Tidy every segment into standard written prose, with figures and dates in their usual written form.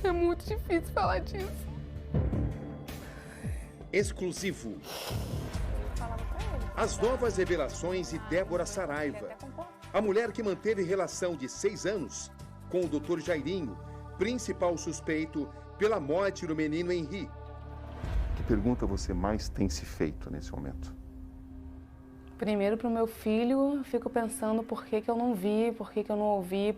É muito difícil falar disso. Exclusivo. As novas revelações de Débora Saraiva, a mulher que manteve relação de 6 anos com o Dr. Jairinho, principal suspeito pela morte do menino Henri. Que pergunta você mais tem se feito nesse momento? Primeiro, para o meu filho, eu fico pensando por que eu não vi, por que eu não ouvi,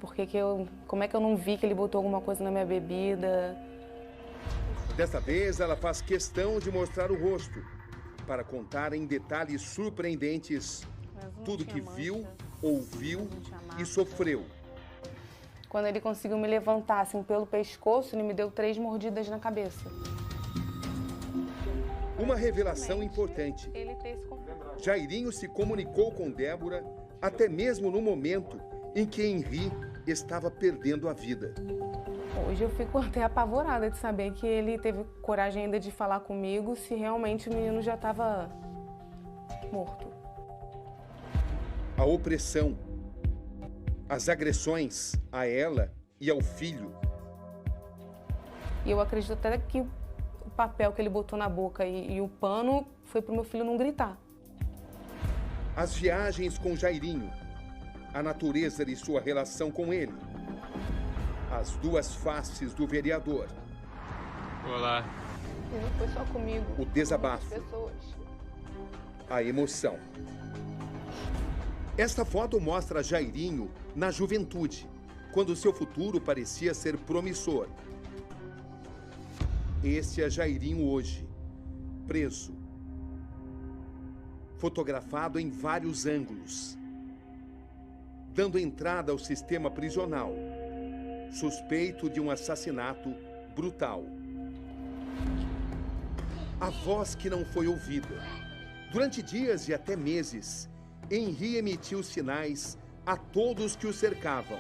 como é que eu não vi que ele botou alguma coisa na minha bebida. Desta vez, ela faz questão de mostrar o rosto, para contar em detalhes surpreendentes tudo que viu, ouviu e sofreu. Quando ele conseguiu me levantar assim, pelo pescoço, ele me deu 3 mordidas na cabeça. Uma revelação importante. Jairinho se comunicou com Débora até mesmo no momento em que Henri estava perdendo a vida. Hoje eu fico até apavorada de saber que ele teve coragem ainda de falar comigo se realmente o menino já estava morto. A opressão, as agressões a ela e ao filho. E eu acredito até que o papel que ele botou na boca e o pano foi para o meu filho não gritar. As viagens com Jairinho, a natureza de sua relação com ele, as duas faces do vereador. Olá. E não foi só comigo. O desabafo. A emoção. Esta foto mostra Jairinho na juventude, quando seu futuro parecia ser promissor. Este é Jairinho hoje, preso. Fotografado em vários ângulos, dando entrada ao sistema prisional, suspeito de um assassinato brutal. A voz que não foi ouvida. Durante dias e até meses, Henri emitiu sinais a todos que o cercavam.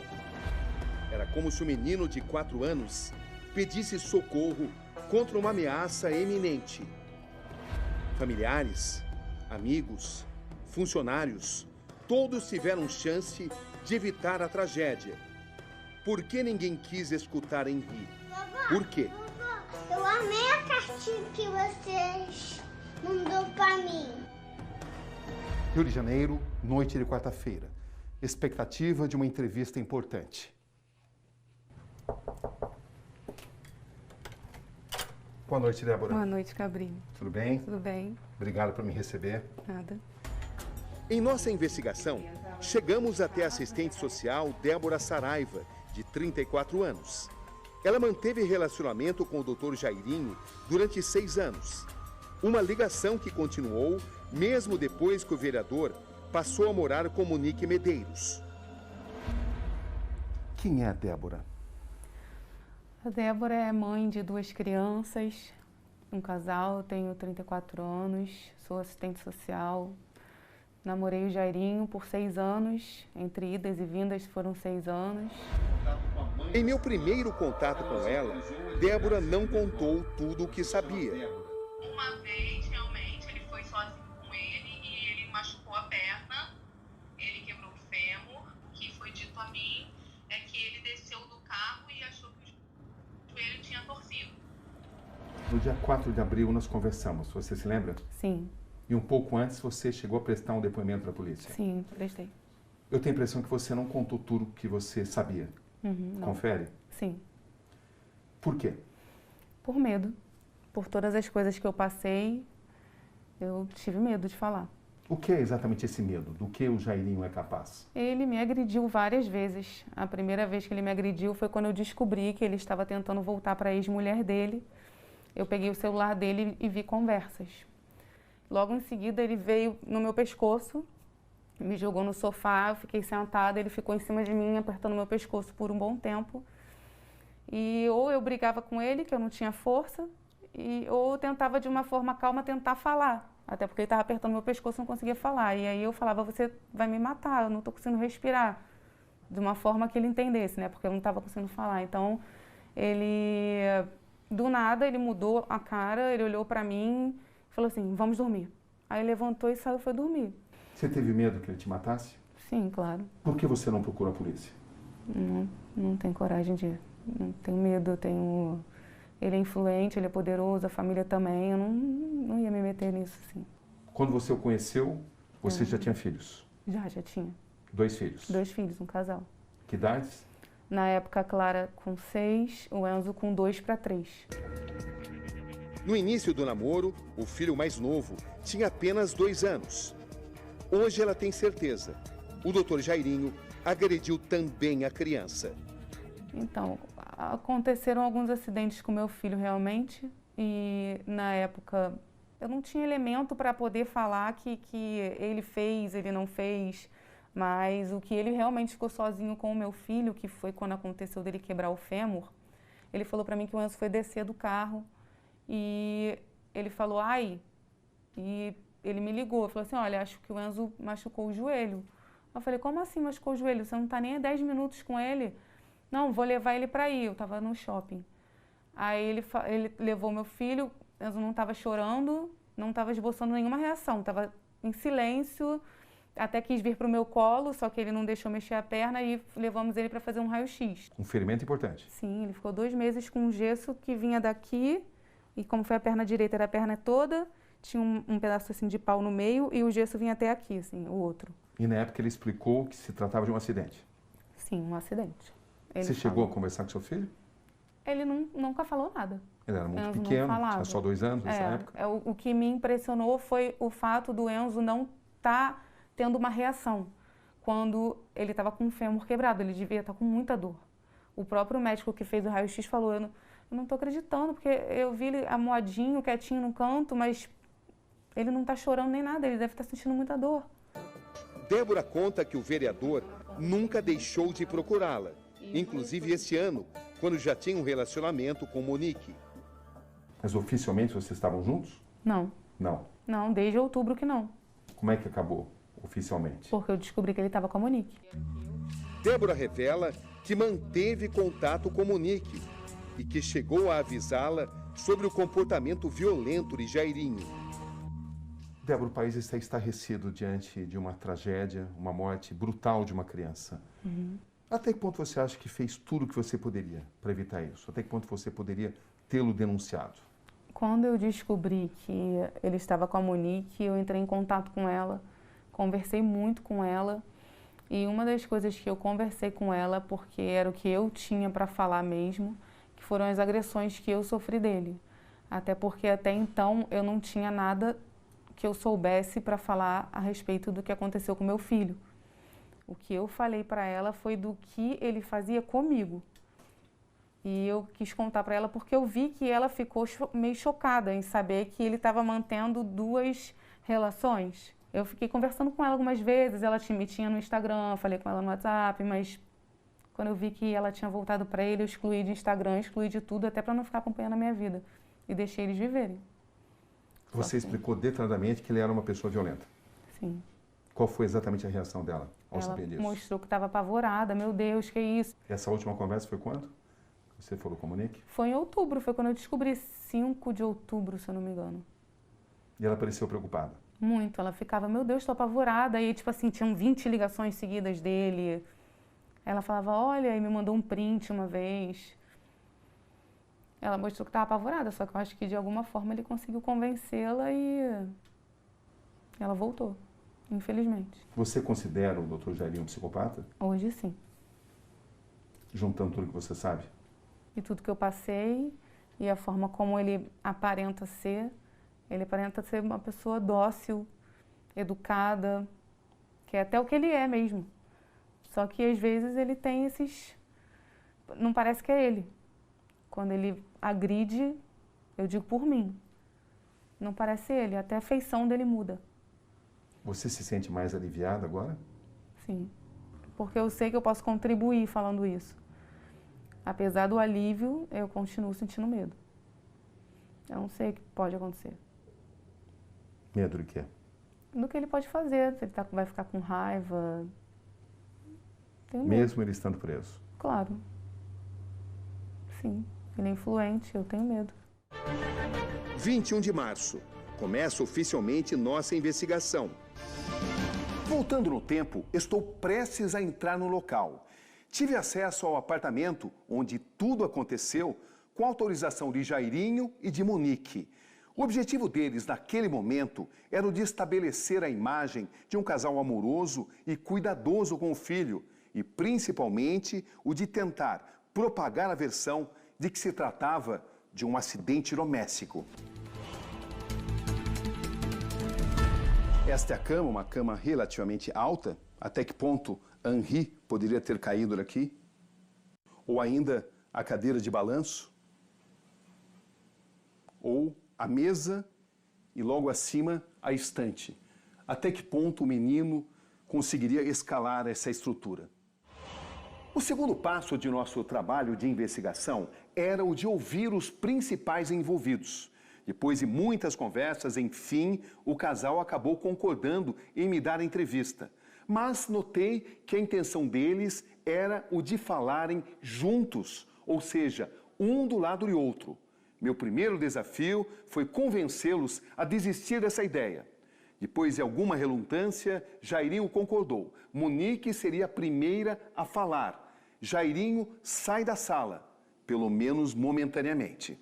Era como se o menino de 4 anos pedisse socorro contra uma ameaça eminente. Familiares, amigos, funcionários, todos tiveram chance de evitar a tragédia. Por que ninguém quis escutar Henri? Por quê? Eu amei a cartinha que vocês mandou para mim. Rio de Janeiro, noite de quarta-feira. Expectativa de uma entrevista importante. Boa noite, Débora. Boa noite, Cabrinho. Tudo bem? Tudo bem? Obrigado por me receber. Nada. Em nossa investigação, chegamos até a assistente social Débora Saraiva, de 34 anos. Ela manteve relacionamento com o Dr. Jairinho durante 6 anos. Uma ligação que continuou mesmo depois que o vereador passou a morar com Monique Medeiros. Quem é a Débora? A Débora é mãe de 2 crianças, um casal, tenho 34 anos, sou assistente social. Namorei o Jairinho por 6 anos, entre idas e vindas foram 6 anos. Em meu primeiro contato com ela, Débora não contou tudo o que sabia. Uma vez, realmente, ele foi sozinho com ele e ele machucou a perna, ele quebrou o fêmur. O que foi dito a mim é que ele desceu do carro e achou que o joelho tinha torcido. No dia 4 de abril nós conversamos, você se lembra? Sim. E um pouco antes você chegou a prestar um depoimento para a polícia. Sim, prestei. Eu tenho a impressão que você não contou tudo o que você sabia. Não. Confere? Sim. Por quê? Por medo. Por todas as coisas que eu passei, eu tive medo de falar. O que é exatamente esse medo? Do que o Jairinho é capaz? Ele me agrediu várias vezes. A primeira vez que ele me agrediu foi quando eu descobri que ele estava tentando voltar para a ex-mulher dele. Eu peguei o celular dele e vi conversas. Logo em seguida, ele veio no meu pescoço, me jogou no sofá, eu fiquei sentada, ele ficou em cima de mim, apertando meu pescoço por um bom tempo. E ou eu brigava com ele, que eu não tinha força, ou eu tentava de uma forma calma tentar falar. Até porque ele estava apertando meu pescoço e não conseguia falar. E aí eu falava, você vai me matar, eu não estou conseguindo respirar. De uma forma que ele entendesse, né? Porque eu não estava conseguindo falar. Então, ele, do nada, ele mudou a cara, ele olhou para mim, falou assim, vamos dormir. Aí levantou e saiu e foi dormir. Você teve medo que ele te matasse? Sim, claro. Por que você não procurou a polícia? Não tenho coragem de ir. Não tenho medo, eu tenho... Ele é influente, ele é poderoso, a família também. Eu não ia me meter nisso, assim. Quando você o conheceu, você já tinha filhos? Já tinha. 2 filhos? 2 filhos, um casal. Que idades? Na época, a Clara com 6, o Enzo com 2 para 3. No início do namoro, o filho mais novo tinha apenas 2 anos. Hoje ela tem certeza. O Dr. Jairinho agrediu também a criança. Então, aconteceram alguns acidentes com meu filho realmente. E na época eu não tinha elemento para poder falar que ele fez, ele não fez. Mas o que ele realmente ficou sozinho com o meu filho, que foi quando aconteceu dele quebrar o fêmur, ele falou para mim que o Enzo foi descer do carro e ele falou, ai, e ele me ligou, falou assim, olha, acho que o Enzo machucou o joelho. Eu falei, como assim machucou o joelho? Você não está nem há 10 minutos com ele? Não, vou levar ele para ir, eu estava no shopping. Aí ele levou meu filho, o Enzo não estava chorando, não estava esboçando nenhuma reação, estava em silêncio. Até quis vir para o meu colo, só que ele não deixou mexer a perna e levamos ele para fazer um raio-x. Um ferimento importante. Sim, ele ficou 2 meses com um gesso que vinha daqui, e como foi a perna direita, era a perna toda, tinha um pedaço assim de pau no meio e o gesso vinha até aqui, assim, o outro. E na época ele explicou que se tratava de um acidente? Sim, um acidente. Você chegou a conversar com seu filho? Ele nunca falou nada. Ele era muito pequeno, tinha só 2 anos nessa época? O que me impressionou foi o fato do Enzo não estar tendo uma reação. Quando ele estava com o fêmur quebrado, ele devia estar com muita dor. O próprio médico que fez o raio-x falou, eu não estou acreditando, porque eu vi ele amoadinho, quietinho no canto, mas ele não está chorando nem nada, ele deve estar sentindo muita dor. Débora conta que o vereador nunca deixou de procurá-la, inclusive este ano, quando já tinha um relacionamento com Monique. Mas oficialmente vocês estavam juntos? Não. Não? Não, desde outubro que não. Como é que acabou? Oficialmente? Porque eu descobri que ele estava com a Monique. Débora revela que manteve contato com Monique e que chegou a avisá-la sobre o comportamento violento de Jairinho. Débora, o país está estarrecido diante de uma tragédia, uma morte brutal de uma criança. Até que ponto você acha que fez tudo o que você poderia para evitar isso? Até que ponto você poderia tê-lo denunciado? Quando eu descobri que ele estava com a Monique, eu entrei em contato com ela, conversei muito com ela. E uma das coisas que eu conversei com ela, porque era o que eu tinha para falar mesmo, que foram as agressões que eu sofri dele. Até porque até então eu não tinha nada que eu soubesse para falar a respeito do que aconteceu com meu filho. O que eu falei para ela foi do que ele fazia comigo. E eu quis contar para ela porque eu vi que ela ficou meio chocada em saber que ele estava mantendo 2 relações. Eu fiquei conversando com ela algumas vezes, ela me tinha no Instagram, falei com ela no WhatsApp, mas quando eu vi que ela tinha voltado para ele, eu excluí de Instagram, excluí de tudo, até para não ficar acompanhando a minha vida. E deixei eles viverem. Você explicou detalhadamente que ele era uma pessoa violenta? Sim. Qual foi exatamente a reação dela ao saber disso? Ela mostrou que estava apavorada, meu Deus, que isso. Essa última conversa foi quando? Você falou com a Monique? Foi em outubro, foi quando eu descobri, 5 de outubro, se eu não me engano. E ela pareceu preocupada? Muito, ela ficava, meu Deus, estou apavorada. E tipo assim, tinham 20 ligações seguidas dele. Ela falava, olha, e me mandou um print uma vez. Ela mostrou que estava apavorada, só que eu acho que de alguma forma ele conseguiu convencê-la e ela voltou, infelizmente. Você considera o Dr. Jairinho um psicopata? Hoje sim. Juntando tudo que você sabe? E tudo que eu passei e a forma como ele aparenta ser uma pessoa dócil, educada, que é até o que ele é mesmo. Só que às vezes ele tem esses... Não parece que é ele. Quando ele agride, eu digo por mim, não parece ele, até a feição dele muda. Você se sente mais aliviada agora? Sim, porque eu sei que eu posso contribuir falando isso. Apesar do alívio, eu continuo sentindo medo. Eu não sei o que pode acontecer. Medo do quê? Do que ele pode fazer, se ele vai ficar com raiva. Tenho medo. Mesmo ele estando preso? Claro. Sim, ele é influente, eu tenho medo. 21 de março. Começa oficialmente nossa investigação. Voltando no tempo, estou prestes a entrar no local. Tive acesso ao apartamento onde tudo aconteceu com autorização de Jairinho e de Monique. O objetivo deles naquele momento era o de estabelecer a imagem de um casal amoroso e cuidadoso com o filho e, principalmente, o de tentar propagar a versão de que se tratava de um acidente doméstico. Esta é a cama, uma cama relativamente alta. Até que ponto Henri poderia ter caído daqui? Ou ainda a cadeira de balanço? Ou a mesa e logo acima a estante? Até que ponto o menino conseguiria escalar essa estrutura? O segundo passo de nosso trabalho de investigação era o de ouvir os principais envolvidos. Depois de muitas conversas, enfim, o casal acabou concordando em me dar a entrevista. Mas notei que a intenção deles era o de falarem juntos, ou seja, um do lado do outro. Meu primeiro desafio foi convencê-los a desistir dessa ideia. Depois de alguma relutância, Jairinho concordou. Monique seria a primeira a falar. Jairinho sai da sala, pelo menos momentaneamente.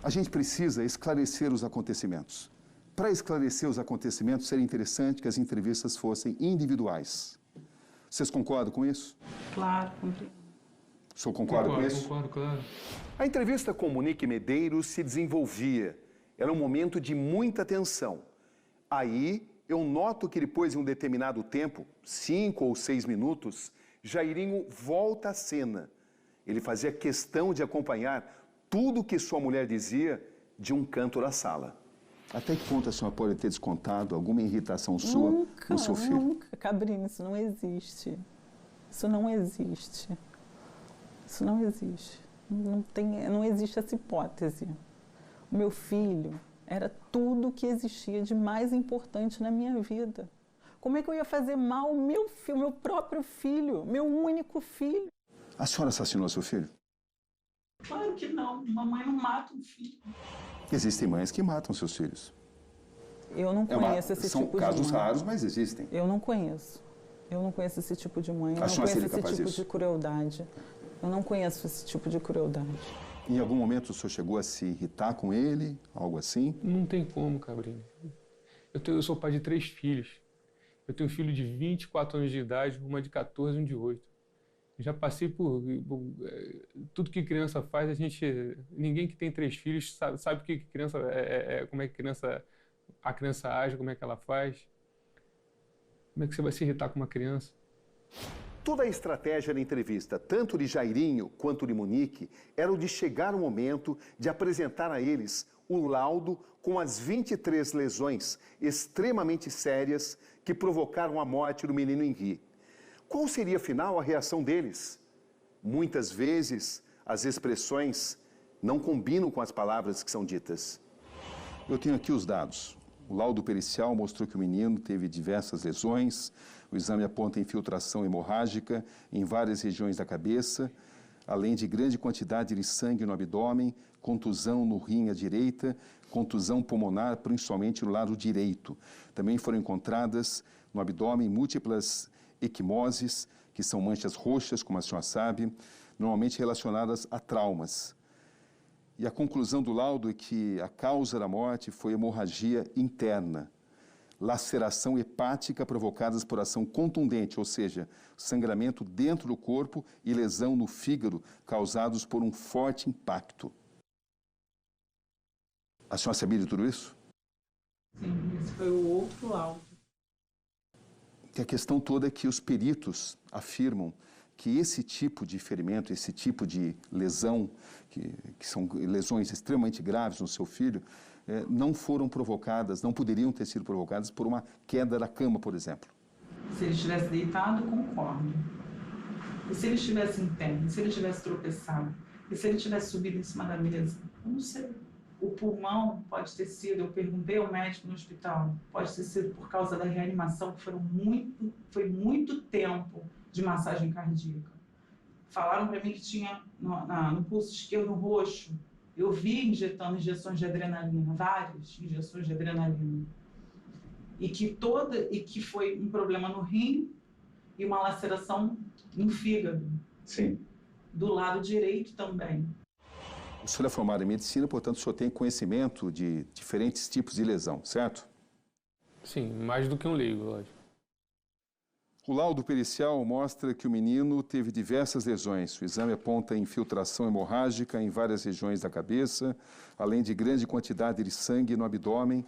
A gente precisa esclarecer os acontecimentos. Para esclarecer os acontecimentos, seria interessante que as entrevistas fossem individuais. Vocês concordam com isso? Claro, compreendo. O senhor concorda com isso? Concordo, claro. A entrevista com Monique Medeiros se desenvolvia. Era um momento de muita tensão. Aí, eu noto que depois de um determinado tempo, 5 ou 6 minutos, Jairinho volta à cena. Ele fazia questão de acompanhar tudo o que sua mulher dizia de um canto da sala. Até que ponto a senhora pode ter descontado alguma irritação sua no seu filho? Nunca, Cabrini, isso não existe. Isso não existe. Isso não existe. Não existe essa hipótese. O meu filho era tudo o que existia de mais importante na minha vida. Como é que eu ia fazer mal ao meu filho, meu próprio filho, meu único filho? A senhora assassinou seu filho? Claro que não. Mamãe não mata um filho. Existem mães que matam seus filhos. Eu não conheço esse tipo de mãe. São casos raros, mas existem. Eu não conheço. Eu não conheço esse tipo de mãe. Eu A não senhora conheço seria esse capaz tipo disso? de crueldade. Eu não conheço esse tipo de crueldade. Em algum momento o senhor chegou a se irritar com ele? Algo assim? Não tem como, Cabrini. Eu sou pai de 3 filhos. Eu tenho um filho de 24 anos de idade, uma de 14 e um de 8. Eu já passei por tudo que criança faz. Ninguém que tem 3 filhos sabe o que criança como é que a criança age, como é que ela faz. Como é que você vai se irritar com uma criança? Toda a estratégia da entrevista, tanto de Jairinho quanto de Monique, era o de chegar o momento de apresentar a eles o laudo com as 23 lesões extremamente sérias que provocaram a morte do menino Henri. Qual seria, afinal, a reação deles? Muitas vezes, as expressões não combinam com as palavras que são ditas. Eu tenho aqui os dados. O laudo pericial mostrou que o menino teve diversas lesões. O exame aponta infiltração hemorrágica em várias regiões da cabeça, além de grande quantidade de sangue no abdômen, contusão no rim à direita, contusão pulmonar, principalmente no lado direito. Também foram encontradas no abdômen múltiplas equimoses, que são manchas roxas, como a senhora sabe, normalmente relacionadas a traumas. E a conclusão do laudo é que a causa da morte foi hemorragia interna, laceração hepática provocadas por ação contundente, ou seja, sangramento dentro do corpo e lesão no fígado causados por um forte impacto. A senhora sabia de tudo isso? Sim, esse foi o outro laudo. Que a questão toda é que os peritos afirmam que esse tipo de ferimento, esse tipo de lesão, que são lesões extremamente graves no seu filho, não foram provocadas, não poderiam ter sido provocadas por uma queda da cama, por exemplo. Se ele estivesse deitado, concordo. E se ele estivesse em pé? E se ele tivesse tropeçado? E se ele tivesse subido em cima da mesa? Eu não sei. O pulmão pode ter sido, eu perguntei ao médico no hospital, pode ter sido por causa da reanimação, que foi muito tempo de massagem cardíaca. Falaram para mim que tinha no pulso esquerdo roxo. Eu vi injetando injeções de adrenalina, várias injeções de adrenalina. E que foi um problema no rim e uma laceração no fígado. Sim. Do lado direito também. O senhor é formado em medicina, portanto, o senhor tem conhecimento de diferentes tipos de lesão, certo? Sim, mais do que um leigo, lógico. O laudo pericial mostra que o menino teve diversas lesões. O exame aponta infiltração hemorrágica em várias regiões da cabeça, além de grande quantidade de sangue no abdômen,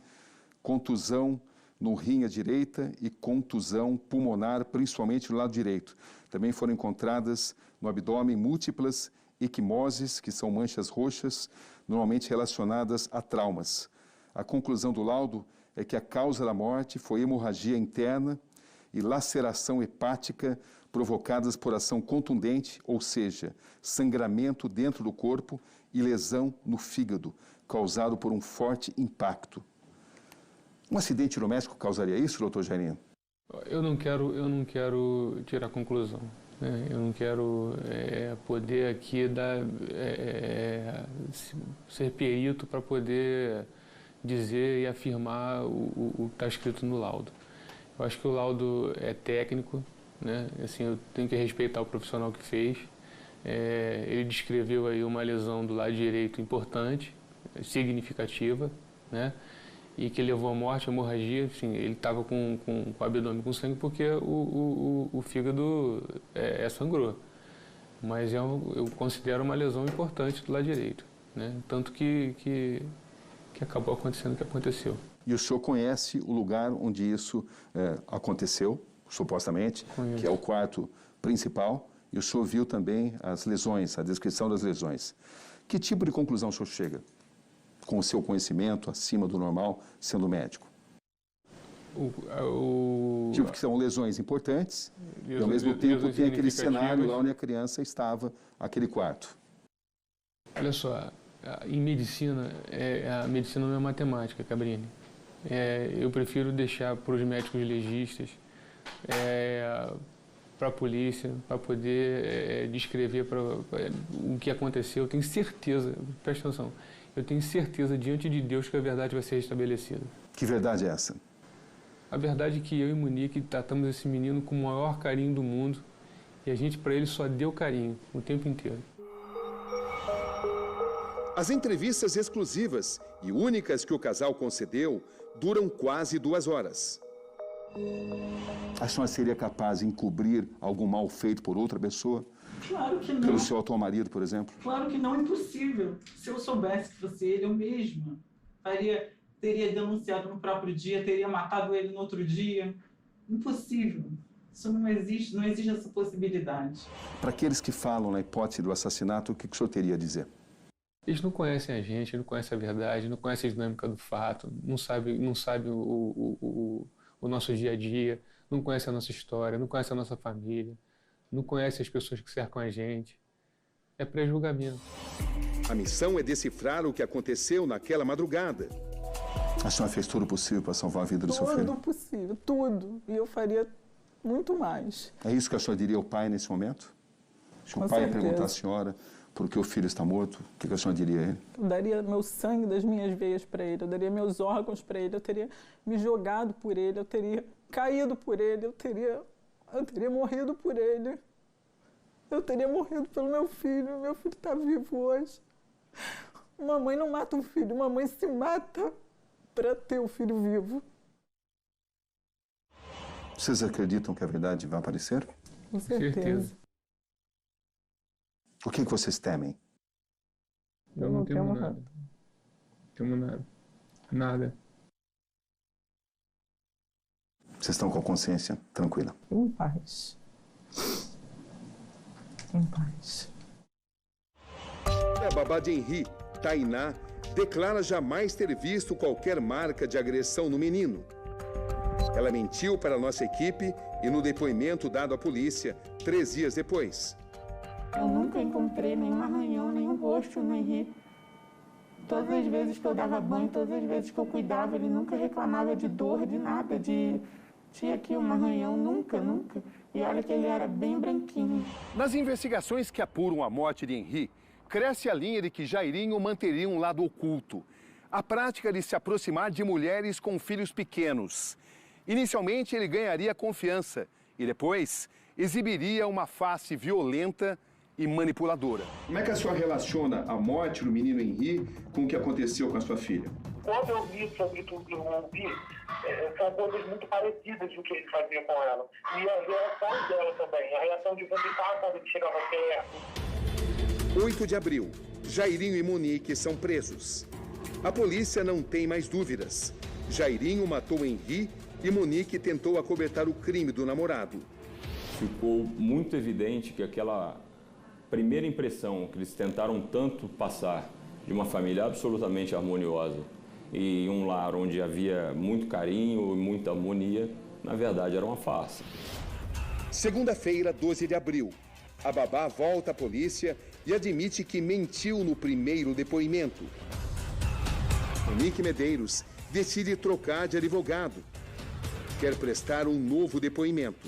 contusão no rim à direita e contusão pulmonar, principalmente no lado direito. Também foram encontradas no abdômen múltiplas equimoses, que são manchas roxas, normalmente relacionadas a traumas. A conclusão do laudo é que a causa da morte foi hemorragia interna e laceração hepática provocadas por ação contundente, ou seja, sangramento dentro do corpo e lesão no fígado, causado por um forte impacto. Um acidente doméstico causaria isso, doutor Jairinho? Eu não quero tirar conclusão. Né? Eu não quero poder aqui ser perito para poder dizer e afirmar o que está escrito no laudo. Eu acho que o laudo é técnico, né? Assim, eu tenho que respeitar o profissional que fez. Ele descreveu aí uma lesão do lado direito importante, significativa, né? E que levou à morte, à hemorragia. Assim, ele estava com o abdômen com sangue porque o fígado sangrou. Mas eu considero uma lesão importante do lado direito, né? Tanto que acabou acontecendo o que aconteceu. E o senhor conhece o lugar onde isso aconteceu, supostamente, Conheço. Que é o quarto principal, e o senhor viu também as lesões, a descrição das lesões. Que tipo de conclusão o senhor chega, com o seu conhecimento acima do normal, sendo médico? Tipo que são lesões importantes, e ao mesmo tempo tem aquele cenário lá onde a criança estava, aquele quarto. Olha só, em medicina, a medicina não é matemática, Cabrini. Eu prefiro deixar para os médicos legistas, para a polícia, para poder descrever o que aconteceu. Eu tenho certeza, presta atenção, eu tenho certeza diante de Deus que a verdade vai ser restabelecida. Que verdade é essa? A verdade é que eu e Monique tratamos esse menino com o maior carinho do mundo e a gente, para ele, só deu carinho o tempo inteiro. As entrevistas exclusivas e únicas que o casal concedeu duram quase 2 horas. A senhora seria capaz de encobrir algum mal feito por outra pessoa? Claro que não. Pelo seu atual marido, por exemplo? Claro que não, impossível. Se eu soubesse que fosse ele, eu mesma teria denunciado no próprio dia, teria matado ele no outro dia. Impossível. Isso não existe essa possibilidade. Para aqueles que falam na hipótese do assassinato, o que o senhor teria a dizer? Eles não conhecem a gente, não conhecem a verdade, não conhecem a dinâmica do fato, não sabem o nosso dia a dia, não conhecem a nossa história, não conhecem a nossa família, não conhecem as pessoas que cercam a gente. É pré-julgamento. A missão é decifrar o que aconteceu naquela madrugada. A senhora fez tudo possível para salvar a vida do seu filho? Tudo possível, tudo. E eu faria muito mais. É isso que a senhora diria ao pai nesse momento? Se o pai perguntar à senhora por que o filho está morto, o que a senhora diria a ele? Eu daria meu sangue das minhas veias para ele, eu daria meus órgãos para ele, eu teria me jogado por ele, eu teria caído por ele, eu teria morrido por ele. Eu teria morrido pelo meu filho está vivo hoje. Uma mãe não mata um filho, uma mãe se mata para ter o filho vivo. Vocês acreditam que a verdade vai aparecer? Com certeza. O que vocês temem? Eu não temo nada. Não temo nada. Nada. Vocês estão com a consciência tranquila? Em paz. Em paz. A babá de Henri, Tainá, declara jamais ter visto qualquer marca de agressão no menino. Ela mentiu para a nossa equipe e no depoimento dado à polícia 3 dias depois. Eu nunca encontrei nenhum arranhão, nenhum rosto no Henri. Todas as vezes que eu dava banho, todas as vezes que eu cuidava, ele nunca reclamava de dor, de nada, tinha aqui um arranhão, nunca. E olha que ele era bem branquinho. Nas investigações que apuram a morte de Henri, cresce a linha de que Jairinho manteria um lado oculto. A prática de se aproximar de mulheres com filhos pequenos. Inicialmente, ele ganharia confiança e depois exibiria uma face violenta e manipuladora. Como é que a senhora relaciona a morte do menino Henri com o que aconteceu com a sua filha? Quando eu vi sobre tudo que eu ouvi, são coisas muito parecidas do que ele fazia com ela. E a reação dela também, a reação de vomitar quando ele chegava perto. 8 de abril, Jairinho e Monique são presos. A polícia não tem mais dúvidas. Jairinho matou Henri e Monique tentou acobertar o crime do namorado. Ficou muito evidente que aquela primeira impressão que eles tentaram tanto passar de uma família absolutamente harmoniosa e um lar onde havia muito carinho e muita harmonia, na verdade era uma farsa. Segunda-feira, 12 de abril, a babá volta à polícia e admite que mentiu no primeiro depoimento. Monique Medeiros decide trocar de advogado. Quer prestar um novo depoimento.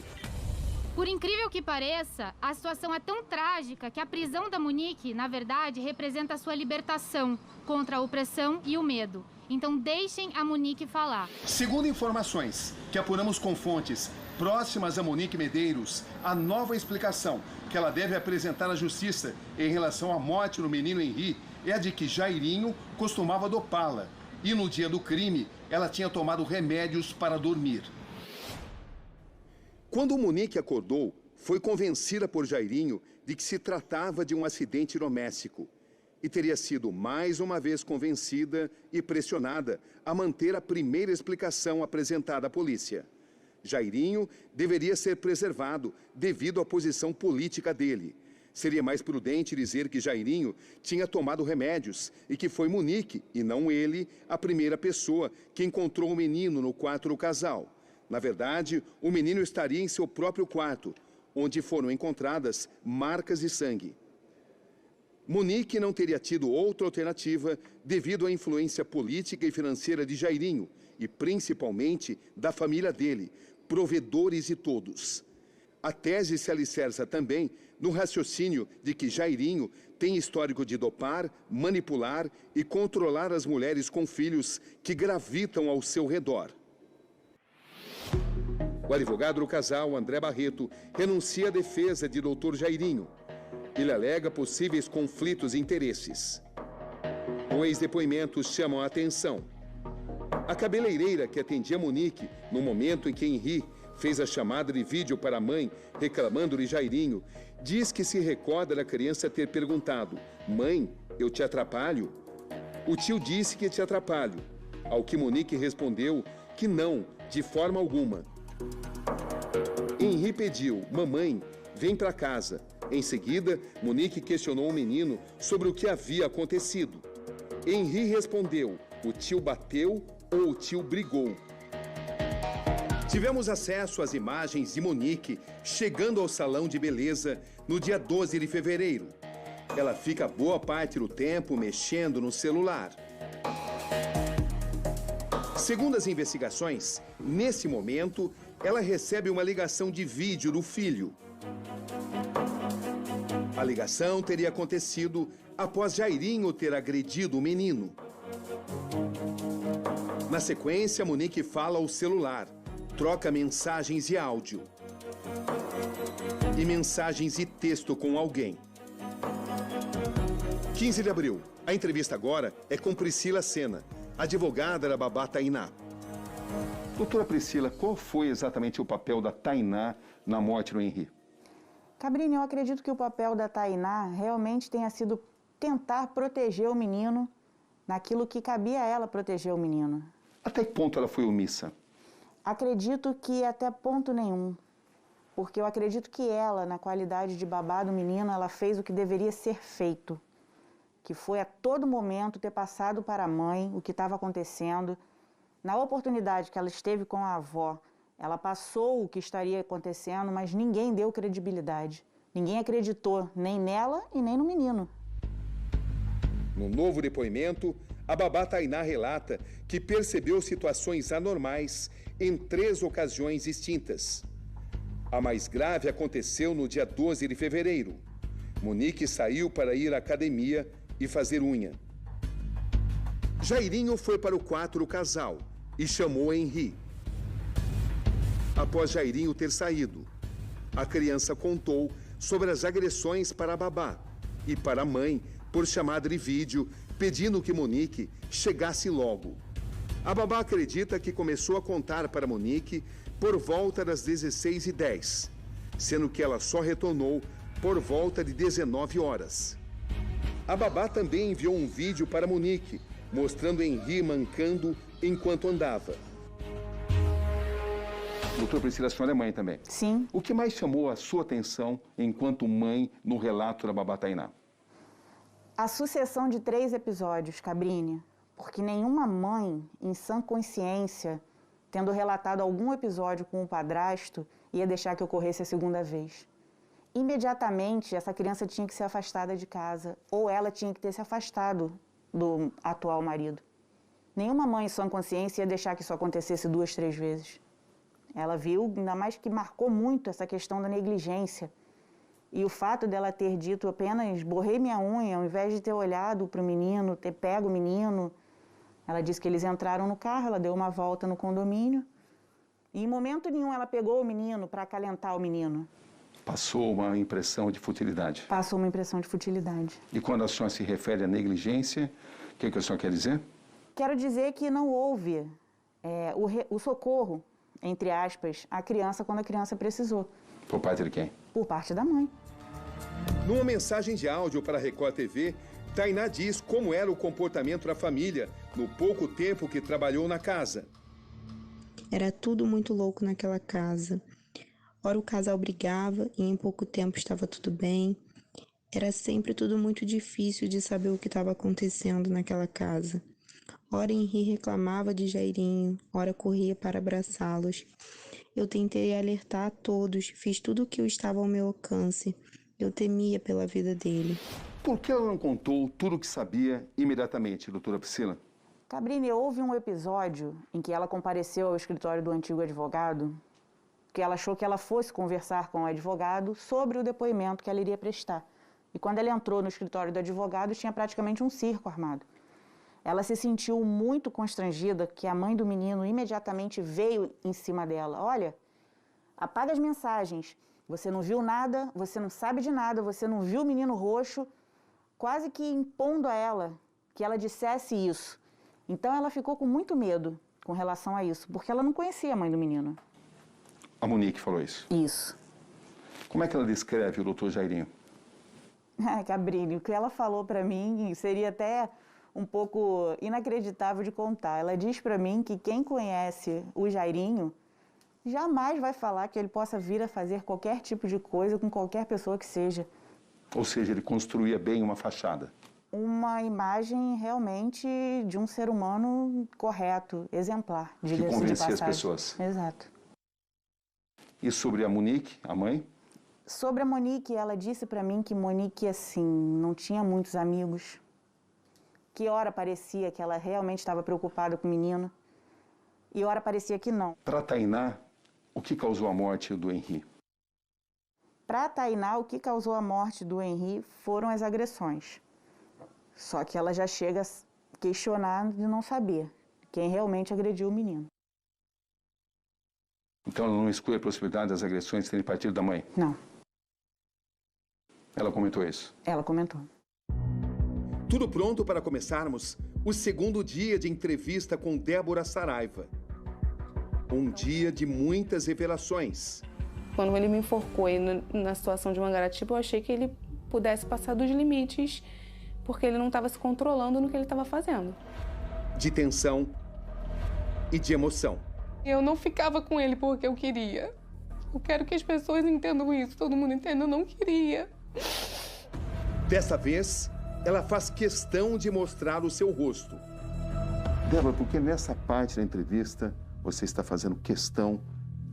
Por incrível que pareça, a situação é tão trágica que a prisão da Monique, na verdade, representa a sua libertação contra a opressão e o medo. Então deixem a Monique falar. Segundo informações que apuramos com fontes próximas a Monique Medeiros, a nova explicação que ela deve apresentar à justiça em relação à morte do menino Henri é a de que Jairinho costumava dopá-la e no dia do crime ela tinha tomado remédios para dormir. Quando Monique acordou, foi convencida por Jairinho de que se tratava de um acidente doméstico e teria sido mais uma vez convencida e pressionada a manter a primeira explicação apresentada à polícia. Jairinho deveria ser preservado devido à posição política dele. Seria mais prudente dizer que Jairinho tinha tomado remédios e que foi Monique, e não ele, a primeira pessoa que encontrou o menino no quarto do casal. Na verdade, o menino estaria em seu próprio quarto, onde foram encontradas marcas de sangue. Monique não teria tido outra alternativa devido à influência política e financeira de Jairinho e, principalmente, da família dele, provedores de todos. A tese se alicerça também no raciocínio de que Jairinho tem histórico de dopar, manipular e controlar as mulheres com filhos que gravitam ao seu redor. O advogado do casal, André Barreto, renuncia à defesa de Dr. Jairinho. Ele alega possíveis conflitos de interesses. Dois depoimentos chamam a atenção. A cabeleireira que atendia Monique no momento em que Henri fez a chamada de vídeo para a mãe reclamando de Jairinho, diz que se recorda da criança ter perguntado: "Mãe, eu te atrapalho?" O tio disse que te atrapalho, ao que Monique respondeu que não, de forma alguma. Henri pediu: "Mamãe, vem para casa." Em seguida, Monique questionou o menino sobre o que havia acontecido. Henri respondeu: "O tio bateu ou o tio brigou?" Tivemos acesso às imagens de Monique chegando ao salão de beleza no dia 12 de fevereiro. Ela fica boa parte do tempo mexendo no celular. Segundo as investigações, nesse momento, ela recebe uma ligação de vídeo do filho. A ligação teria acontecido após Jairinho ter agredido o menino. Na sequência, Monique fala ao celular, troca mensagens de áudio e mensagens de texto com alguém. 15 de abril. A entrevista agora é com Priscila Sena, advogada da babá Tainá. Doutora Priscila, qual foi exatamente o papel da Tainá na morte do Henri? Cabrini, eu acredito que o papel da Tainá realmente tenha sido tentar proteger o menino naquilo que cabia a ela proteger o menino. Até que ponto ela foi omissa? Acredito que até ponto nenhum. Porque eu acredito que ela, na qualidade de babá do menino, ela fez o que deveria ser feito. Que foi a todo momento ter passado para a mãe o que estava acontecendo. Na oportunidade que ela esteve com a avó, ela passou o que estaria acontecendo, mas ninguém deu credibilidade. Ninguém acreditou nem nela e nem no menino. No novo depoimento, a babá Tainá relata que percebeu situações anormais em 3 ocasiões distintas. A mais grave aconteceu no dia 12 de fevereiro. Monique saiu para ir à academia e fazer unha. Jairinho foi para o quarto do casal e chamou Henri. Após Jairinho ter saído, A criança contou sobre as agressões para a babá e para a mãe por chamada de vídeo, pedindo que Monique chegasse logo. A babá acredita que começou a contar para Monique por volta das 16h10, sendo que ela só retornou por volta de 19 horas. A babá também enviou um vídeo para Monique, mostrando Henri mancando enquanto andava. Doutora Priscila, a senhora é mãe também. Sim. O que mais chamou a sua atenção enquanto mãe no relato da babá Tainá? A sucessão de 3 episódios, Cabrini, porque nenhuma mãe, em sã consciência, tendo relatado algum episódio com o padrasto, ia deixar que ocorresse a segunda vez. Imediatamente, essa criança tinha que ser afastada de casa, ou ela tinha que ter se afastado do atual marido. Nenhuma mãe, em sã consciência, ia deixar que isso acontecesse 2, 3 vezes. Ela viu, ainda mais que marcou muito essa questão da negligência. E o fato dela ter dito apenas borrei minha unha, ao invés de ter olhado para o menino, ter pego o menino. Ela disse que eles entraram no carro, ela deu uma volta no condomínio. E em momento nenhum ela pegou o menino para acalentar o menino. Passou uma impressão de futilidade. Passou uma impressão de futilidade. E quando a senhora se refere à negligência, o que a senhora quer dizer? Quero dizer que não houve o socorro, entre aspas, à criança quando a criança precisou. Por parte de quem? Por parte da mãe. Numa mensagem de áudio para a Record TV, Tainá diz como era o comportamento da família no pouco tempo que trabalhou na casa. Era tudo muito louco naquela casa. Ora o casal brigava e em pouco tempo estava tudo bem. Era sempre tudo muito difícil de saber o que estava acontecendo naquela casa. Ora Henri reclamava de Jairinho, ora corria para abraçá-los. Eu tentei alertar a todos, fiz tudo o que estava ao meu alcance. Eu temia pela vida dele. Por que ela não contou tudo o que sabia imediatamente, doutora Priscila? Cabrini, houve um episódio em que ela compareceu ao escritório do antigo advogado, que ela achou que ela fosse conversar com o advogado sobre o depoimento que ela iria prestar. E quando ela entrou no escritório do advogado, tinha praticamente um circo armado. Ela se sentiu muito constrangida, que a mãe do menino imediatamente veio em cima dela. Olha, apaga as mensagens. Você não viu nada, você não sabe de nada, você não viu o menino roxo, quase que impondo a ela que ela dissesse isso. Então ela ficou com muito medo com relação a isso, porque ela não conhecia a mãe do menino. A Monique falou isso? Isso. Como é que ela descreve o doutor Jairinho? Cabrini, o que ela falou para mim seria até um pouco inacreditável de contar. Ela diz para mim que quem conhece o Jairinho jamais vai falar que ele possa vir a fazer qualquer tipo de coisa com qualquer pessoa que seja. Ou seja, ele construía bem uma fachada. Uma imagem realmente de um ser humano correto, exemplar, que convencia as pessoas. Exato. E sobre a Monique, a mãe? Sobre a Monique, ela disse para mim que Monique, assim, não tinha muitos amigos. Que hora parecia que ela realmente estava preocupada com o menino e hora parecia que não. Para Tainá, o que causou a morte do Henri? Para Tainá, o que causou a morte do Henri foram as agressões. Só que ela já chega a questionar de não saber quem realmente agrediu o menino. Então ela não exclui a possibilidade das agressões terem partido da mãe? Não. Ela comentou isso? Ela comentou. Tudo pronto para começarmos o segundo dia de entrevista com Débora Saraiva. Um dia de muitas revelações. Quando ele me enforcou na situação de Mangaratiba, eu achei que ele pudesse passar dos limites, porque ele não estava se controlando no que ele estava fazendo. De tensão e de emoção. Eu não ficava com ele porque eu queria. Eu quero que as pessoas entendam isso, todo mundo entenda, eu não queria. Dessa vez, ela faz questão de mostrar o seu rosto. Débora, por que nessa parte da entrevista você está fazendo questão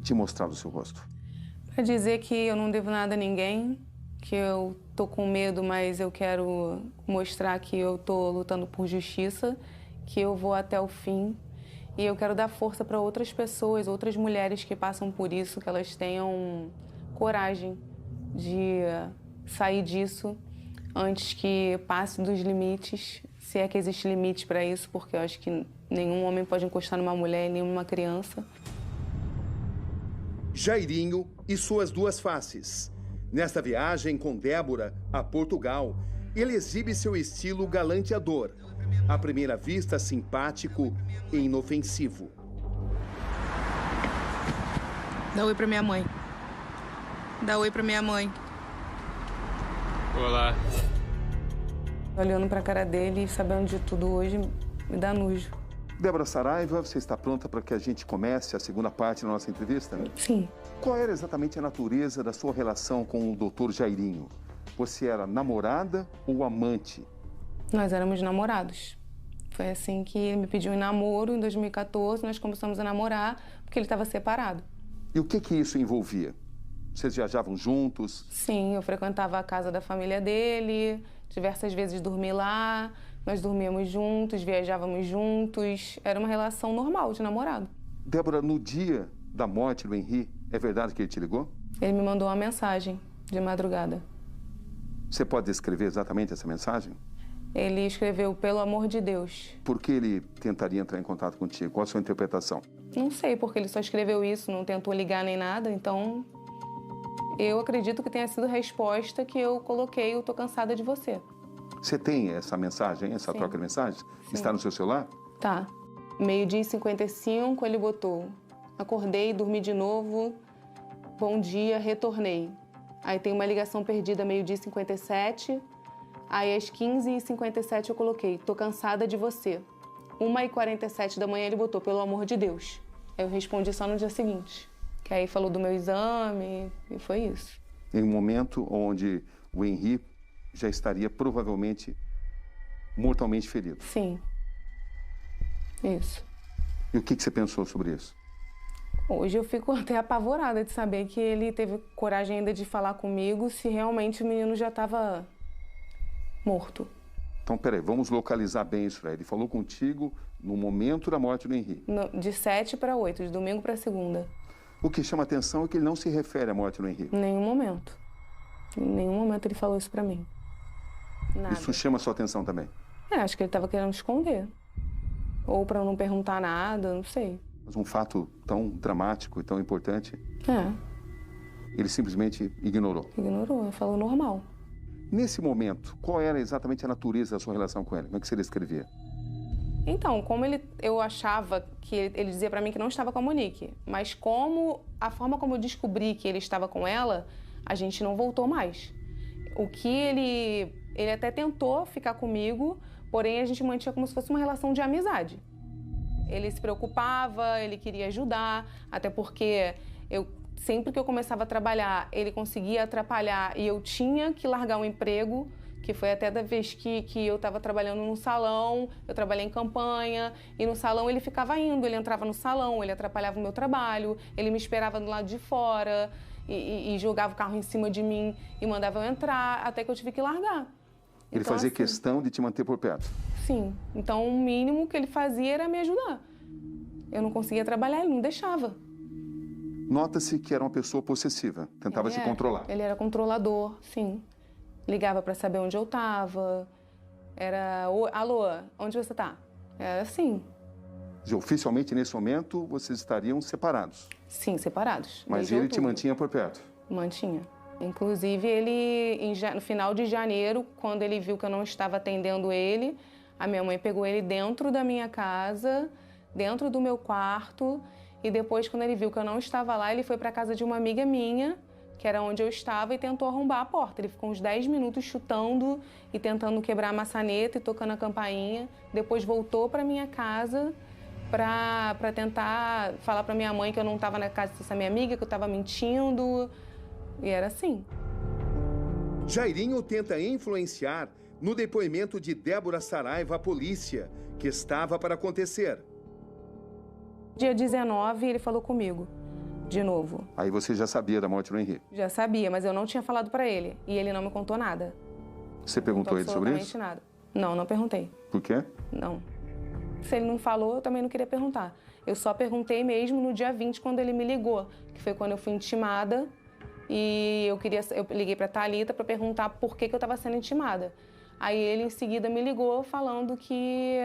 de mostrar o seu rosto? Para dizer que eu não devo nada a ninguém, que eu tô com medo, mas eu quero mostrar que eu tô lutando por justiça, que eu vou até o fim. E eu quero dar força para outras pessoas, outras mulheres que passam por isso, que elas tenham coragem de sair disso antes que passe dos limites, se é que existe limite para isso, porque eu acho que nenhum homem pode encostar numa mulher, nenhuma criança. Jairinho e suas duas faces. Nesta viagem com Débora a Portugal, ele exibe seu estilo galanteador, à primeira vista simpático e inofensivo. Dá oi pra minha mãe. Dá oi pra minha mãe. Olá. Olhando pra cara dele e sabendo de tudo hoje, me dá nojo. Débora Saraiva, você está pronta para que a gente comece a segunda parte da nossa entrevista? Sim. Qual era exatamente a natureza da sua relação com o Dr. Jairinho? Você era namorada ou amante? Nós éramos namorados. Foi assim que ele me pediu em namoro em 2014, nós começamos a namorar porque ele estava separado. E o que isso envolvia? Vocês viajavam juntos? Sim, eu frequentava a casa da família dele, diversas vezes dormi lá, nós dormíamos juntos, viajávamos juntos, era uma relação normal de namorado. Débora, no dia da morte do Henri, é verdade que ele te ligou? Ele me mandou uma mensagem de madrugada. Você pode descrever exatamente essa mensagem? Ele escreveu, pelo amor de Deus. Por que ele tentaria entrar em contato contigo? Qual a sua interpretação? Não sei, porque ele só escreveu isso, não tentou ligar nem nada, então eu acredito que tenha sido a resposta que eu coloquei, eu tô cansada de você. Você tem essa mensagem, essa troca de mensagens? Sim. Está no seu celular? Tá. 12h55 ele botou. Acordei, dormi de novo. Bom dia, retornei. Aí tem uma ligação perdida, 12h57. Aí às 15h57 eu coloquei, tô cansada de você. 1h47 da manhã ele botou, pelo amor de Deus. Aí eu respondi só no dia seguinte. Que aí falou do meu exame e foi isso. Em um momento onde o Henri já estaria provavelmente mortalmente ferido. Sim. Isso. E o que você pensou sobre isso? Hoje eu fico até apavorada de saber que ele teve coragem ainda de falar comigo se realmente o menino já estava morto. Então, peraí, vamos localizar bem isso aí. Ele falou contigo no momento da morte do Henri. De 7 para 8, de domingo para segunda. O que chama atenção é que ele não se refere à morte do Henri. Em nenhum momento. Em nenhum momento ele falou isso para mim. Nada. Isso chama a sua atenção também? Acho que ele estava querendo esconder. Ou para não perguntar nada, não sei. Mas um fato tão dramático e tão importante, ele simplesmente ignorou. Ignorou, falou normal. Nesse momento, qual era exatamente a natureza da sua relação com ele? Como é que você descrevia? Então, como eu achava que ele dizia para mim que não estava com a Monique, mas a forma como eu descobri que ele estava com ela, a gente não voltou mais. O que ele até tentou ficar comigo, porém a gente mantinha como se fosse uma relação de amizade. Ele se preocupava, ele queria ajudar, até porque sempre que eu começava a trabalhar, ele conseguia atrapalhar e eu tinha que largar o emprego, que foi até da vez que eu estava trabalhando num salão, eu trabalhei em campanha, e no salão ele ficava indo, ele entrava no salão, ele atrapalhava o meu trabalho, ele me esperava do lado de fora e jogava o carro em cima de mim e mandava eu entrar, até que eu tive que largar. Ele então, fazia assim, questão de te manter por perto? Sim. Então, o mínimo que ele fazia era me ajudar. Eu não conseguia trabalhar, ele não deixava. Nota-se que era uma pessoa possessiva, tentava se controlar. Ele era controlador, sim. Ligava para saber onde eu estava. Era, alô, onde você está? Era assim. Oficialmente, nesse momento, vocês estariam separados? Sim, separados. Mas ele te mantinha por perto? Mantinha. Inclusive, ele, no final de janeiro, quando ele viu que eu não estava atendendo ele, a minha mãe pegou ele dentro da minha casa, dentro do meu quarto, e depois, quando ele viu que eu não estava lá, ele foi para a casa de uma amiga minha, que era onde eu estava, e tentou arrombar a porta. Ele ficou uns 10 minutos chutando e tentando quebrar a maçaneta e tocando a campainha. Depois voltou para minha casa para tentar falar para minha mãe que eu não estava na casa dessa minha amiga, que eu estava mentindo. E era assim. Jairinho tenta influenciar no depoimento de Débora Saraiva à polícia, que estava para acontecer. Dia 19, ele falou comigo, de novo. Aí você já sabia da morte do Henri? Já sabia, mas eu não tinha falado para ele. E ele não me contou nada. Você perguntou a ele sobre isso? Nada. Não, não perguntei. Por quê? Não. Se ele não falou, eu também não queria perguntar. Eu só perguntei mesmo no dia 20, quando ele me ligou, que foi quando eu fui intimada. E eu liguei para a Thalita para perguntar por que eu estava sendo intimada. Aí ele, em seguida, me ligou falando que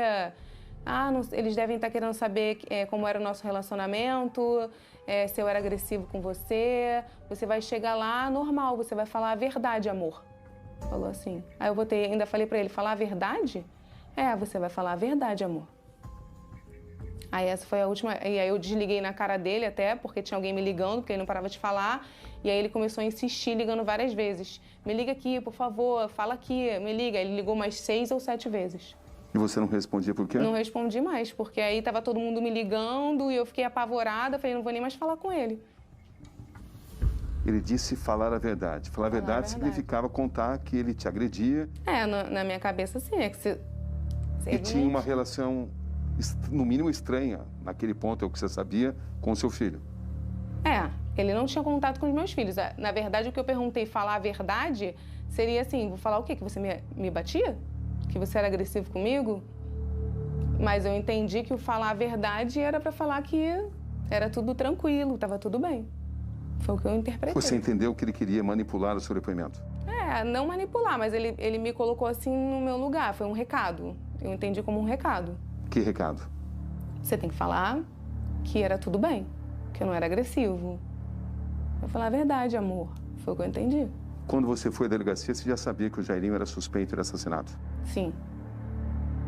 eles devem estar querendo saber como era o nosso relacionamento, se eu era agressivo com você. Você vai chegar lá normal, você vai falar a verdade, amor. Falou assim. Aí eu ainda falei pra ele, falar a verdade? Você vai falar a verdade, amor. Aí essa foi a última, e aí eu desliguei na cara dele até, porque tinha alguém me ligando, porque ele não parava de falar, e aí ele começou a insistir, ligando várias vezes. Me liga aqui, por favor, fala aqui, me liga. Ele ligou mais 6 ou 7 vezes. E você não respondia por quê? Não respondi mais, porque aí tava todo mundo me ligando e eu fiquei apavorada, falei, não vou nem mais falar com ele. Ele disse falar a verdade. Falar a verdade significava contar que ele te agredia. Na minha cabeça, sim. E tinha uma relação, no mínimo, estranha, naquele ponto, é o que você sabia, com o seu filho. Ele não tinha contato com os meus filhos. Na verdade, o que eu perguntei, falar a verdade, seria assim, vou falar o quê? Que você me batia? Que você era agressivo comigo? Mas eu entendi que o falar a verdade era para falar que era tudo tranquilo, estava tudo bem. Foi o que eu interpretei. Você entendeu que ele queria manipular o seu depoimento? Não manipular, mas ele me colocou assim no meu lugar. Foi um recado. Eu entendi como um recado. Que recado? Você tem que falar que era tudo bem, que eu não era agressivo. Eu falar a verdade, amor. Foi o que eu entendi. Quando você foi à delegacia, você já sabia que o Jairinho era suspeito de assassinato? Sim.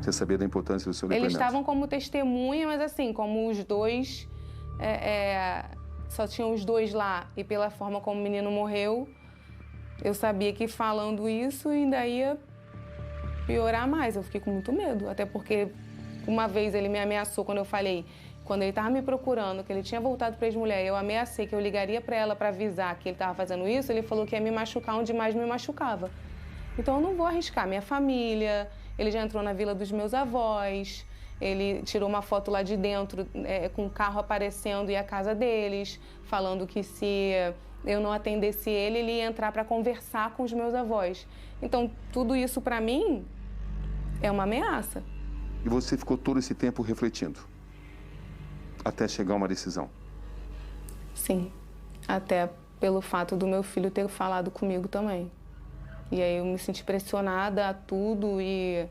Você sabia da importância do seu depoimento? Eles estavam como testemunha, mas assim, como os dois... só tinham os dois lá. E pela forma como o menino morreu, eu sabia que falando isso ainda ia piorar mais. Eu fiquei com muito medo. Até porque uma vez ele me ameaçou quando eu falei... Quando ele estava me procurando, que ele tinha voltado para a ex-mulher, eu ameacei que eu ligaria para ela para avisar que ele estava fazendo isso, ele falou que ia me machucar onde mais me machucava. Então eu não vou arriscar. Minha família, ele já entrou na vila dos meus avós, ele tirou uma foto lá de dentro com o carro aparecendo e a casa deles, falando que se eu não atendesse ele ia entrar para conversar com os meus avós. Então tudo isso para mim é uma ameaça. E você ficou todo esse tempo refletindo? Até chegar a uma decisão? Sim, até pelo fato do meu filho ter falado comigo também. E aí eu me senti pressionada a tudo e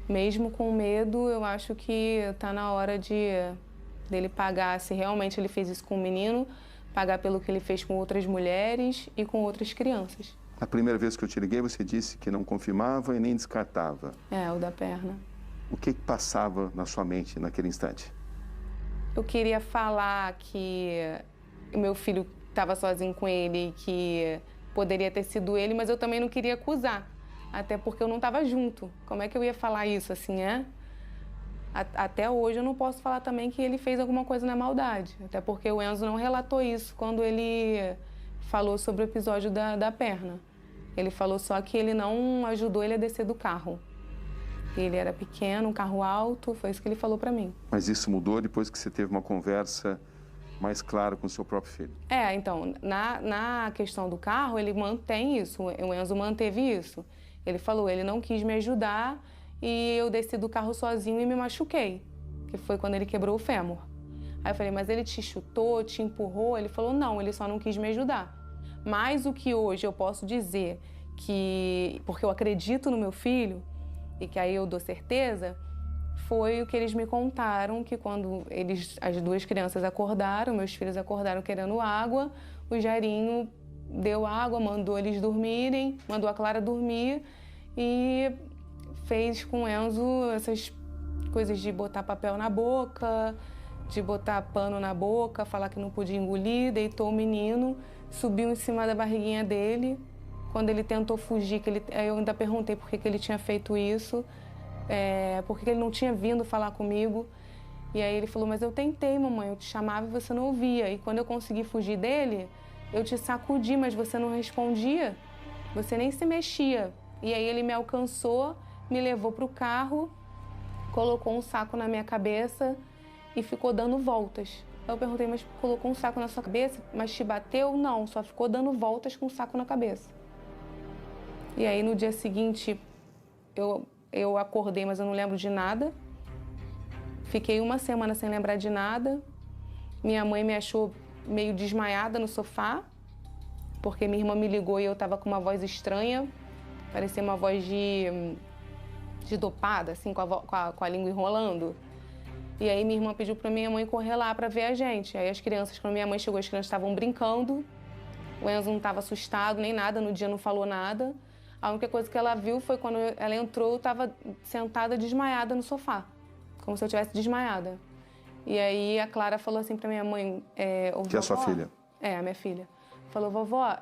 mesmo com medo, eu acho que tá na hora dele pagar, se realmente ele fez isso com o menino, pagar pelo que ele fez com outras mulheres e com outras crianças. A primeira vez que eu te liguei, você disse que não confirmava e nem descartava. O da perna. O que passava na sua mente naquele instante? Eu queria falar que o meu filho estava sozinho com ele e que poderia ter sido ele, mas eu também não queria acusar, até porque eu não estava junto. Como é que eu ia falar isso assim, Até hoje eu não posso falar também que ele fez alguma coisa na maldade, até porque o Enzo não relatou isso quando ele falou sobre o episódio da perna. Ele falou só que ele não ajudou ele a descer do carro. Ele era pequeno, um carro alto, foi isso que ele falou pra mim. Mas isso mudou depois que você teve uma conversa mais clara com o seu próprio filho? Então, na questão do carro, ele mantém isso, o Enzo manteve isso. Ele falou, ele não quis me ajudar e eu desci do carro sozinho e me machuquei, que foi quando ele quebrou o fêmur. Aí eu falei, mas ele te chutou, te empurrou? Ele falou, não, ele só não quis me ajudar. Mas o que hoje eu posso dizer que, porque eu acredito no meu filho, e que aí eu dou certeza, foi o que eles me contaram, que quando as duas crianças acordaram, meus filhos acordaram querendo água, o Jairinho deu água, mandou eles dormirem, mandou a Clara dormir e fez com o Enzo essas coisas de botar papel na boca, de botar pano na boca, falar que não podia engolir, deitou o menino, subiu em cima da barriguinha dele. Quando ele tentou fugir, eu ainda perguntei por que ele tinha feito isso, por que ele não tinha vindo falar comigo. E aí ele falou, mas eu tentei, mamãe, eu te chamava e você não ouvia. E quando eu consegui fugir dele, eu te sacudi, mas você não respondia, você nem se mexia. E aí ele me alcançou, me levou para o carro, colocou um saco na minha cabeça e ficou dando voltas. Eu perguntei, mas colocou um saco na sua cabeça, mas te bateu? Não, só ficou dando voltas com um saco na cabeça. E aí, no dia seguinte, eu acordei, mas eu não lembro de nada. Fiquei uma semana sem lembrar de nada. Minha mãe me achou meio desmaiada no sofá, porque minha irmã me ligou e eu estava com uma voz estranha. Parecia uma voz de dopada, assim, com a língua enrolando. E aí minha irmã pediu para minha mãe correr lá para ver a gente. Aí as crianças, quando minha mãe chegou, as crianças estavam brincando. O Enzo não estava assustado nem nada, no dia não falou nada. A única coisa que ela viu foi quando ela entrou, eu estava sentada desmaiada no sofá, como se eu estivesse desmaiada. E aí a Clara falou assim para minha mãe... que é a sua filha? É, a minha filha. Falou, vovó,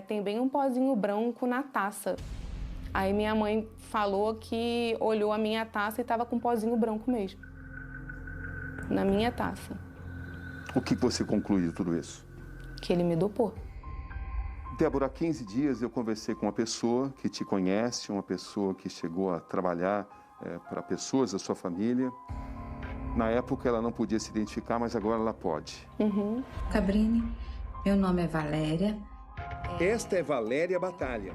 tem bem um pozinho branco na taça. Aí minha mãe falou que olhou a minha taça e estava com um pozinho branco mesmo. Na minha taça. O que você conclui de tudo isso? Que ele me dopou. Débora, há 15 dias eu conversei com uma pessoa que te conhece, uma pessoa que chegou a trabalhar para pessoas da sua família. Na época ela não podia se identificar, mas agora ela pode. Uhum. Cabrini, meu nome é Valéria. Esta é Valéria Batalha.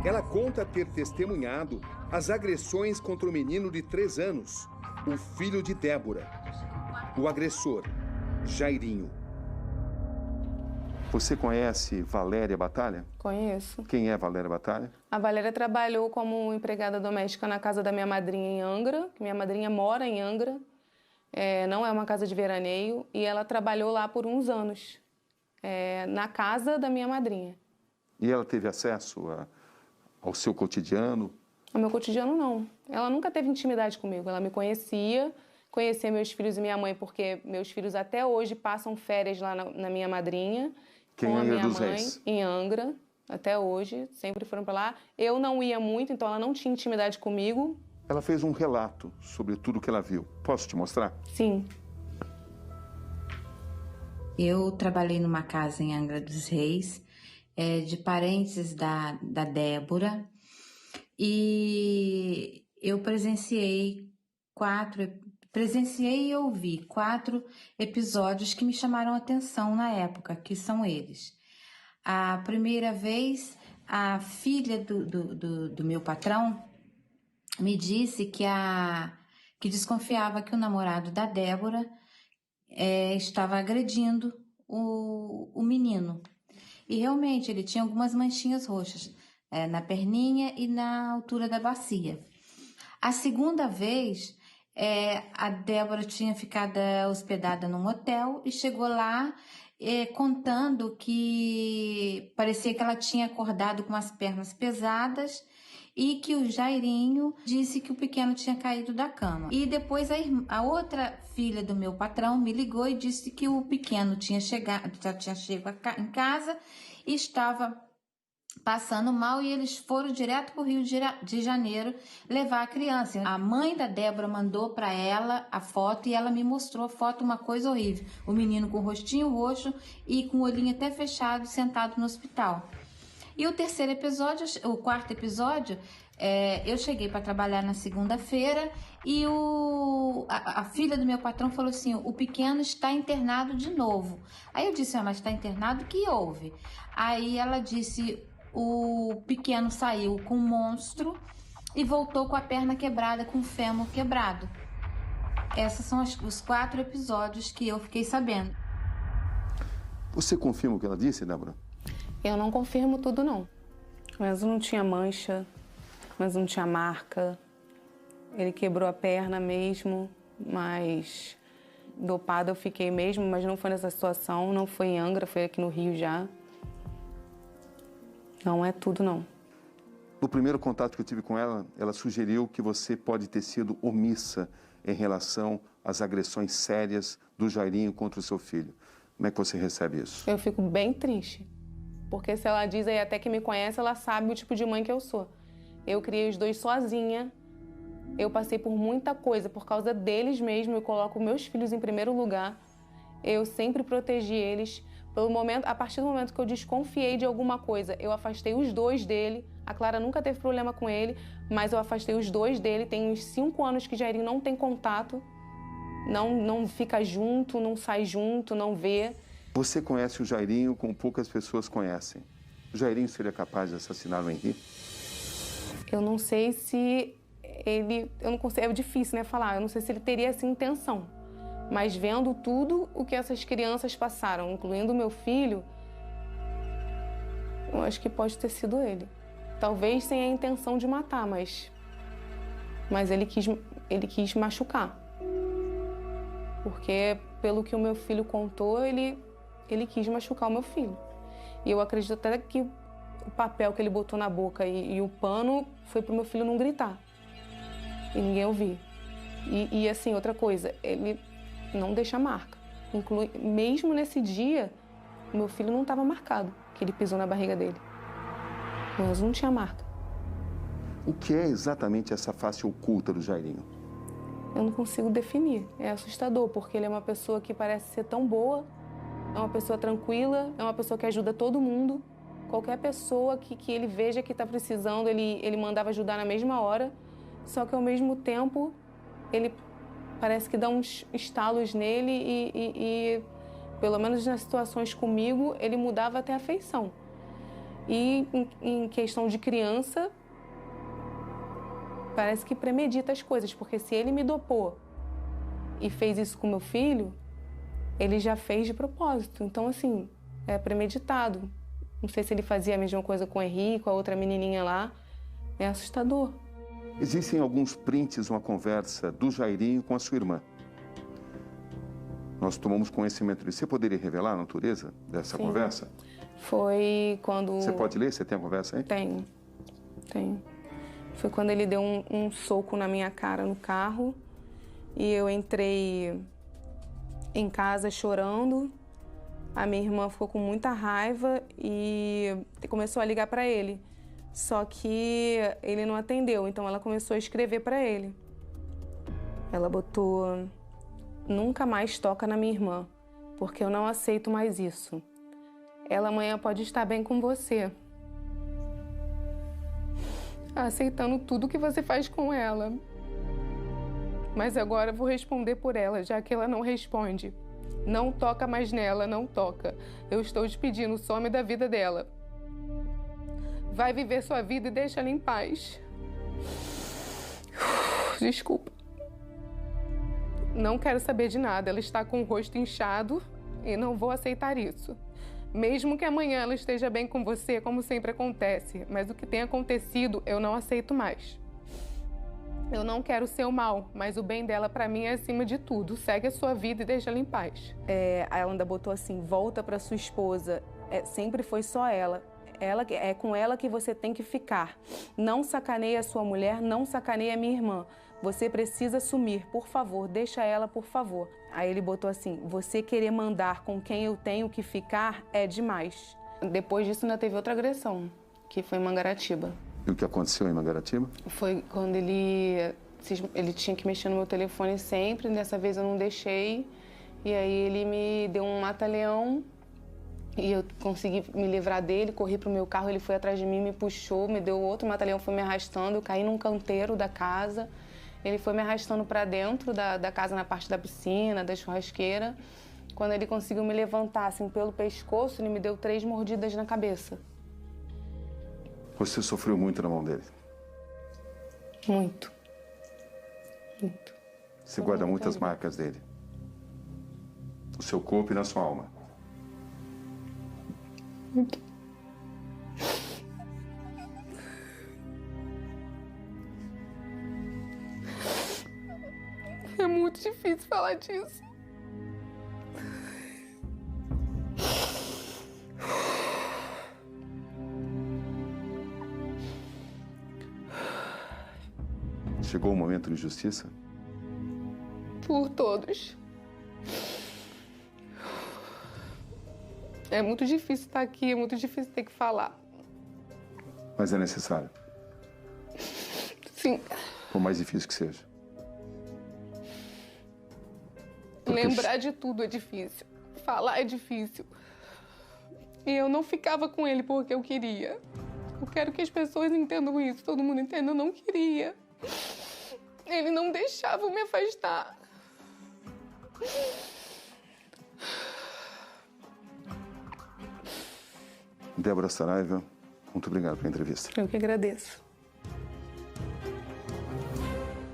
Ela conta ter testemunhado as agressões contra o menino de 3 anos, o filho de Débora. O agressor, Jairinho. Você conhece Valéria Batalha? Conheço. Quem é Valéria Batalha? A Valéria trabalhou como empregada doméstica na casa da minha madrinha em Angra, que minha madrinha mora em Angra, não é uma casa de veraneio, e ela trabalhou lá por uns anos, na casa da minha madrinha. E ela teve acesso ao seu cotidiano? Ao meu cotidiano, não. Ela nunca teve intimidade comigo, ela me conhecia meus filhos e minha mãe, porque meus filhos até hoje passam férias lá na minha madrinha, com a minha mãe, em Angra, até hoje, sempre foram para lá. Eu não ia muito, então ela não tinha intimidade comigo. Ela fez um relato sobre tudo que ela viu. Posso te mostrar? Sim. Eu trabalhei numa casa em Angra dos Reis, de parentes da Débora, e eu presenciei e ouvi 4 episódios que me chamaram a atenção na época, que são eles. A primeira vez, a filha do meu patrão me disse que desconfiava que o namorado da Débora estava agredindo o menino. E realmente ele tinha algumas manchinhas roxas na perninha e na altura da bacia. A segunda vez, a Débora tinha ficado hospedada num hotel e chegou lá contando que parecia que ela tinha acordado com as pernas pesadas e que o Jairinho disse que o pequeno tinha caído da cama. E depois a outra filha do meu patrão me ligou e disse que o pequeno já tinha chegado em casa e estava passando mal, e eles foram direto para o Rio de Janeiro levar a criança. A mãe da Débora mandou para ela a foto e ela me mostrou a foto, uma coisa horrível. O menino com o rostinho roxo e com o olhinho até fechado, sentado no hospital. E o terceiro episódio, o quarto episódio, eu cheguei para trabalhar na segunda-feira e a filha do meu patrão falou assim, o pequeno está internado de novo. Aí eu disse, mas está internado? O que houve? Aí ela disse, o pequeno saiu com um monstro e voltou com a perna quebrada, com o fêmur quebrado. Esses são os 4 episódios que eu fiquei sabendo. Você confirma o que ela disse, Débora? Eu não confirmo tudo, não. Mas não tinha mancha, mas não tinha marca. Ele quebrou a perna mesmo, mas dopada eu fiquei mesmo, mas não foi nessa situação, não foi em Angra, foi aqui no Rio já. Não é tudo, não. No primeiro contato que eu tive com ela, ela sugeriu que você pode ter sido omissa em relação às agressões sérias do Jairinho contra o seu filho. Como é que você recebe isso? Eu fico bem triste, porque se ela diz aí até que me conhece, ela sabe o tipo de mãe que eu sou. Eu criei os 2 sozinha, eu passei por muita coisa, por causa deles mesmo, eu coloco meus filhos em primeiro lugar, eu sempre protegi eles. A partir do momento que eu desconfiei de alguma coisa, eu afastei os 2 dele. A Clara nunca teve problema com ele, mas eu afastei os 2 dele. Tem uns 5 anos que Jairinho não tem contato, não fica junto, não sai junto, não vê. Você conhece o Jairinho como poucas pessoas conhecem. O Jairinho seria capaz de assassinar o Henri? Eu não sei se ele... é difícil, né, falar. Eu não sei se ele teria essa intenção. Mas vendo tudo o que essas crianças passaram, incluindo o meu filho, eu acho que pode ter sido ele. Talvez sem a intenção de matar, mas ele quis machucar. Porque, pelo que o meu filho contou, ele quis machucar o meu filho. E eu acredito até que o papel que ele botou na boca e o pano foi pro meu filho não gritar. E ninguém ouvir. E assim, outra coisa, ele não deixa marca. Mesmo nesse dia, o meu filho não estava marcado, que ele pisou na barriga dele. Mas não tinha marca. O que é exatamente essa face oculta do Jairinho? Eu não consigo definir. É assustador, porque ele é uma pessoa que parece ser tão boa, é uma pessoa tranquila, é uma pessoa que ajuda todo mundo. Qualquer pessoa que ele veja que está precisando, ele mandava ajudar na mesma hora. Só que, ao mesmo tempo, ele parece que dá uns estalos nele e pelo menos nas situações comigo, ele mudava até a feição. E em questão de criança, parece que premedita as coisas, porque se ele me dopou e fez isso com meu filho, ele já fez de propósito. Então, assim, é premeditado. Não sei se ele fazia a mesma coisa com o Henrique, com a outra menininha lá. É assustador. Existem alguns prints, uma conversa do Jairinho com a sua irmã. Nós tomamos conhecimento disso. Você poderia revelar a natureza dessa conversa? Foi quando... Você pode ler? Você tem a conversa aí? Tenho. Foi quando ele deu um soco na minha cara no carro e eu entrei em casa chorando. A minha irmã ficou com muita raiva e começou a ligar para ele. Só que ele não atendeu, então ela começou a escrever para ele. Ela botou: "Nunca mais toca na minha irmã, porque eu não aceito mais isso. Ela amanhã pode estar bem com você, aceitando tudo que você faz com ela. Mas agora eu vou responder por ela, já que ela não responde. Não toca mais nela, não toca. Eu estou te pedindo, some da vida dela. Vai viver sua vida e deixa ela em paz." Desculpa. Não quero saber de nada. Ela está com o rosto inchado e não vou aceitar isso. Mesmo que amanhã ela esteja bem com você, como sempre acontece, mas o que tem acontecido eu não aceito mais. Eu não quero seu mal, mas o bem dela pra mim é acima de tudo. Segue a sua vida e deixa ela em paz. Ela ainda botou assim: "Volta pra sua esposa. Sempre foi só ela. É com ela que você tem que ficar. Não sacaneie a sua mulher, não sacaneie a minha irmã. Você precisa sumir, por favor, deixa ela, por favor." Aí ele botou assim: "Você querer mandar com quem eu tenho que ficar é demais." Depois disso ainda teve outra agressão, que foi em Mangaratiba. E o que aconteceu em Mangaratiba? Foi quando ele tinha que mexer no meu telefone sempre, dessa vez eu não deixei. E aí ele me deu um mata-leão e eu consegui me livrar dele, corri pro meu carro, ele foi atrás de mim, me puxou, me deu outro mata-leão, foi me arrastando, eu caí num canteiro da casa. Ele foi me arrastando para dentro da casa, na parte da piscina, da churrasqueira. Quando ele conseguiu me levantar assim pelo pescoço, ele me deu 3 mordidas na cabeça. Você sofreu muito na mão dele? Muito. Muito. Você guarda muitas marcas dele? No seu corpo e na sua alma? Muito. É muito difícil falar disso. Chegou o momento de justiça? Por todos. É muito difícil estar aqui, é muito difícil ter que falar. Mas é necessário. Sim. Por mais difícil que seja. Lembrar de tudo é difícil. Falar é difícil. E eu não ficava com ele porque eu queria. Eu quero que as pessoas entendam isso, todo mundo entenda. Eu não queria. Ele não deixava eu me afastar. Débora Saraiva, muito obrigado pela entrevista. Eu que agradeço.